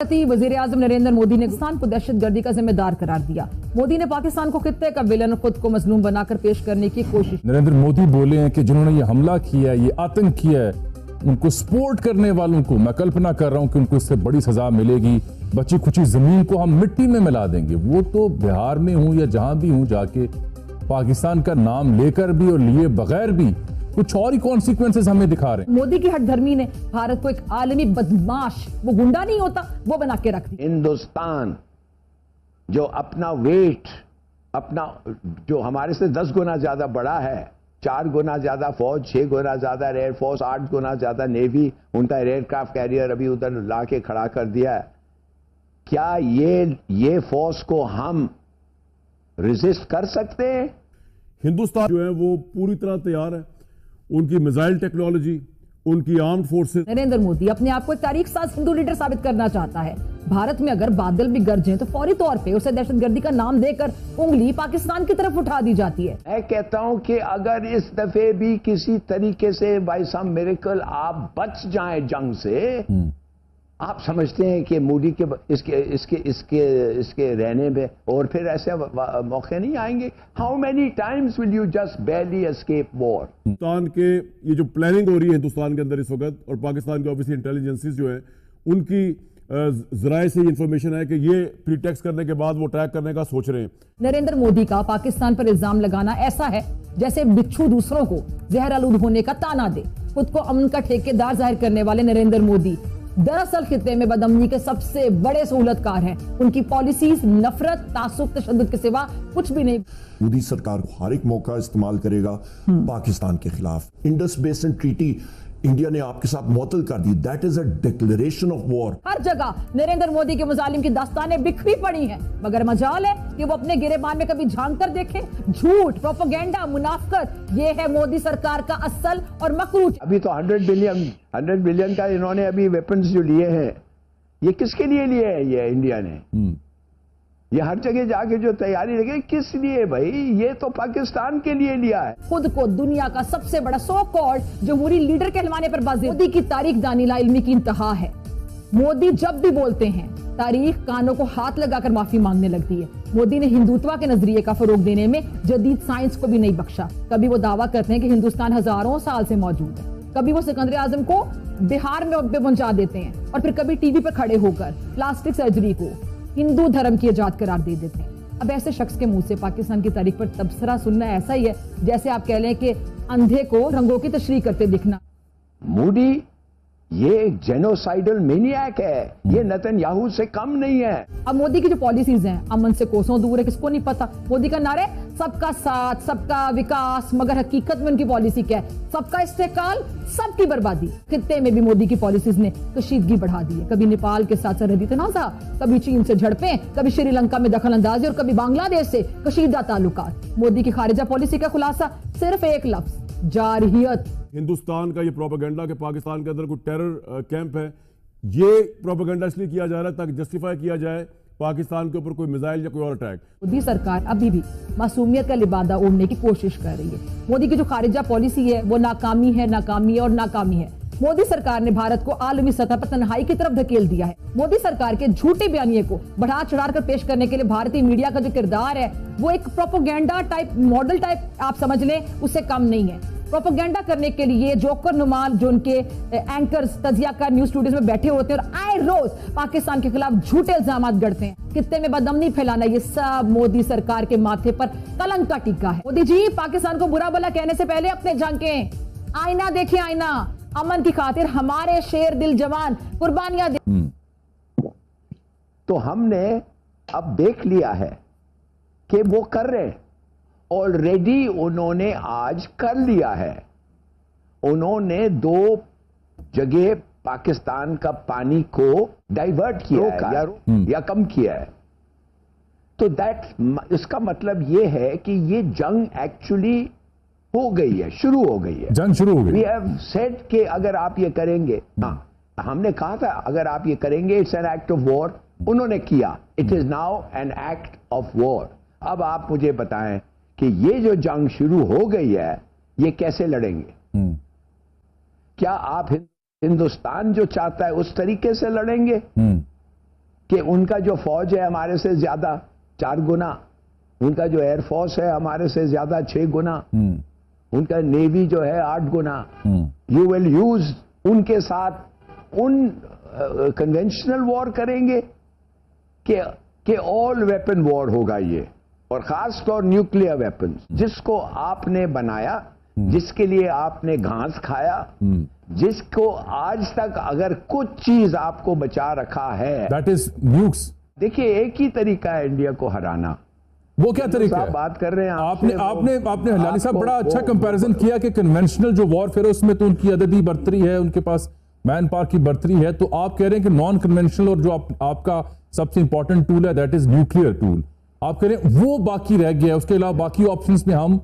वजीर आजम नरेंद्र मोदी ने पाकिस्तान को दहशत गर्दी का जिम्मेदार करार दिया। मोदी ने पाकिस्तान को खित्ते का विलन खुद को मजलूम बनाकर पेश करने की कोशिश। नरेंद्र मोदी बोले हैं कि जिन्होंने ये हमला किया है, ये आतंक किया है, उनको सपोर्ट करने वालों को मैं कल्पना कर रहा हूं कि उनको इससे बड़ी सजा मिलेगी। बची खुची जमीन को हम मिट्टी में मिला देंगे। वो तो बिहार में हूं या जहां भी हूं जाके पाकिस्तान का नाम लेकर भी और लिए बगैर भी कुछ और ही कॉन्सिक्वेंसेस हमें दिखा रहे हैं। मोदी की हठधर्मी ने भारत को एक आलमी बदमाश, वो गुंडा नहीं होता, वो बना के रख दिया। हिंदुस्तान जो अपना वेट, अपना जो हमारे से 10 गुना ज्यादा बड़ा है, 4 गुना ज्यादा फौज, 6 गुना ज्यादा एयरफोर्स, 8 गुना ज्यादा नेवी, उनका एयरक्राफ्ट कैरियर अभी उधर ला के खड़ा कर दिया है। क्या ये फोर्स को हम रेजिस्ट कर सकते हैं? हिंदुस्तान जो है वो पूरी तरह तैयार है। उनकी मिसाइल टेक्नोलॉजी, उनकी आर्म्ड फोर्सेस। नरेंद्र मोदी अपने आप को एक तारीख साज हिंदू लीडर साबित करना चाहता है। भारत में अगर बादल भी गरजें तो फौरी तौर पे उसे दहशतगर्दी का नाम देकर उंगली पाकिस्तान की तरफ उठा दी जाती है। मैं कहता हूं कि अगर इस दफे भी किसी तरीके से बाय सम मिरेकल आप बच जाएं जंग से, आप समझते हैं कि मोदी के इसके रहने में और फिर ऐसे मौके नहीं आएंगे? How many times will you just बैरली escape war? Hindustan के ये जो प्लानिंग हो रही है हिंदुस्तान के अंदर इस वक्त, और पाकिस्तान के ऑब्वियसली इंटेलिजेंसेस जो है उनकी जराए से इंफॉर्मेशन है कि ये प्रीटेक्स करने के बाद वो ट्रैक करने का सोच रहे हैं। नरेंद्र मोदी का पाकिस्तान पर इल्जाम लगाना ऐसा है जैसे बिच्छू दूसरों को जहर आलूद होने का ताना दे। खुद को अमन का ठेकेदार जाहिर करने वाले नरेंद्र मोदी दरअसल खित्ते में बदअमनी के सबसे बड़े सहूलतकार हैं। उनकी पॉलिसीज नफरत, तासुब, तशद्दुद के सिवा कुछ भी नहीं। मोदी सरकार हर एक मौका इस्तेमाल करेगा पाकिस्तान के खिलाफ। इंडस बेसिन ट्रीटी इंडिया ने आपके साथ मुअत्तल कर दी। That is a declaration of war. हर जगह नरेंद्र मोदी के मुजालिम की दास्तानें बिखरी पड़ी हैं, मगर मजाल है कि वो अपने गिरेबान में कभी झांक कर देखें। झूठ, प्रोपेगेंडा, मुनाफकत, ये है मोदी सरकार का असल और मकरूज। अभी तो 100 बिलियन का इन्होंने अभी वेपन्स जो लिए हैं, ये किसके लिए लिए हैं? ये इंडिया ने ये हर जगह जाके जो तैयारी लगे, किस लिए भाई? ये तो पाकिस्तान के लिए लिया है। खुद को दुनिया का सबसे बड़ा सो कॉल्ड जमहूरी लीडर कहलवाने पर बाजी। मोदी की तारीख दानिला इल्मी की इंतहा है। मोदी जब भी बोलते हैं तारीख कानों को हाथ लगाकर माफी मांगने लगती है। मोदी ने हिंदुत्व के नजरिए का फरोग देने में जदीद साइंस को भी नहीं बख्शा। कभी वो दावा करते हैं कि हिंदुस्तान हजारों साल से मौजूद है, कभी वो सिकंदर आजम को बिहार में पहुंचा देते हैं, और फिर कभी टीवी पर खड़े होकर प्लास्टिक सर्जरी को हिंदू धर्म की इजाद करार दे देते हैं। अब ऐसे शख्स के मुंह से पाकिस्तान की तारीख पर तबसरा सुनना ऐसा ही है जैसे आप कह लें कि अंधे को रंगों की तशरीह करते दिखना। मोदी ये एक जेनोसाइडल मेनियक है, ये नेतन्याहू से कम नहीं है। अब मोदी की जो पॉलिसीज हैं अमन से कोसों दूर है, किसको नहीं पता। मोदी का नारे सबका साथ, सबका विकास, मगर हकीकत में उनकी पॉलिसी क्या है? सबका इस्तेकाल, सबकी बर्बादी। खित्ते में भी मोदी की पॉलिसीज ने कशीदगी बढ़ा दी है। कभी नेपाल के साथ सरहदी तनाजा, कभी चीन से झड़पें, कभी श्रीलंका में दखल अंदाजी, और कभी बांग्लादेश से कशीदा ताल्लुकात। मोदी की खारिजा पॉलिसी का खुलासा सिर्फ एक लफ्ज, जारहियत। हिंदुस्तान का ये प्रोपेगेंडा कि पाकिस्तान के अंदर कोई टेरर कैंप है, ये प्रोपेगेंडा इसलिए किया जा रहा है ताकि जस्टिफाई किया जाए पाकिस्तान के ऊपर कोई मिसाइल या कोई और अटैक। मोदी सरकार अभी भी मासूमियत का लिबादा ओढ़ने की कोशिश कर रही है। मोदी की जो खारिजा पॉलिसी है वो नाकामी है, नाकामी है और नाकामी है। मोदी सरकार ने भारत को आलमी सतह पर तन्हाई की तरफ धकेल दिया है। मोदी सरकार के झूठे बयानिए को बढ़ा चढ़ा कर पेश करने के लिए भारतीय मीडिया का जो किरदार है वो एक प्रोपेगेंडा टाइप, मॉडल टाइप आप समझ लें, उससे कम नहीं है। प्रोपेगेंडा करने के लिए जोकर नुमान जो उनके एंकर्स तजियाकार न्यूज स्टूडियोज में बैठे होते हैं और आए रोज पाकिस्तान के खिलाफ झूठे इल्जामात गढ़ते हैं। खित्ते में बदअमनी फैलाना, ये सब मोदी सरकार के माथे पर कलंक का टीका है। मोदी जी पाकिस्तान को बुरा भला कहने से पहले अपने झांकें, आईना देखें, आईना। अमन की खातिर हमारे शेर दिल जवान कुर्बानियां दे। तो हमने अब देख लिया है कि वो कर रहे हैं। ऑलरेडी उन्होंने आज कर लिया है। उन्होंने 2 जगह पाकिस्तान का पानी को डाइवर्ट किया है या कम किया है। तो इसका मतलब ये है कि ये जंग एक्चुअली हो गई है, शुरू हो गई है। जंग शुरू हो गई। वी हैव सेड कि अगर आप ये करेंगे, हमने कहा था अगर आप ये करेंगे it's an act of war. उन्होंने किया, it is now an act of war. अब आप मुझे बताएं कि ये जो जंग शुरू हो गई है ये कैसे लड़ेंगे? क्या आप हिंदुस्तान जो चाहता है उस तरीके से लड़ेंगे? کہ ان کا جو فوج ہے ہمارے سے زیادہ 4 گنا، ان کا جو ایئر فورس ہے ہمارے سے زیادہ 6 گنا، ان کا نیوی جو ہے 8 گنا. یو ول یوز ان کے ساتھ ان کنونشنل وار کریں گے کہ آل ویپن وار ہوگا یہ، اور خاص طور نیوکلیئر ویپن جس کو آپ نے بنایا، جس کے لیے آپ نے گھاس کھایا، جس کو آج تک اگر کچھ چیز آپ کو بچا رکھا ہے دیٹ از نیوکس. دیکھیے ایک ہی طریقہ ہے انڈیا کو ہرانا. وہ کیا طریقہ صاحب ہے؟ بات کر رہے ہیں آپ نے ہلانی صاحب بڑا اچھا کمپیریزن کیا کہ کنونشنل جو وارفیئر ہے اس میں تو ان کی عددی برتری ہے، ان کے پاس مین پاور کی برتری ہے، تو آپ کہہ رہے ہیں کہ نان کنونشنل اور جو آپ کا سب سے امپورٹنٹ ٹول ہے دیٹ از نیوکلیئر ٹول، آپ کہہ رہے ہیں وہ باقی رہ گیا ہے، اس کے علاوہ باقی آپشنز میں ہم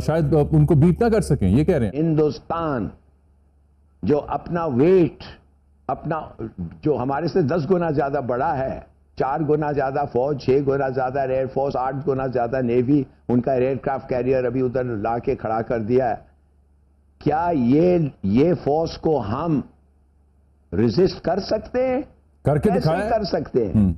شاید ان کو بیٹ نہ کر سکیں، یہ کہہ رہے ہیں؟ ہندوستان جو اپنا ویٹ، اپنا جو ہمارے سے 10 گنا زیادہ بڑا ہے، 4 گنا زیادہ فوج، 6 گنا زیادہ ایئر فورس، 8 گنا زیادہ نیوی، ان کا ایئر کرافٹ کیریئر ابھی ادھر لا کے کھڑا کر دیا ہے، کیا یہ فورس کو ہم ریزسٹ کر سکتے ہیں؟ کر کے کیسے دکھائیں. کر سکتے ہیں؟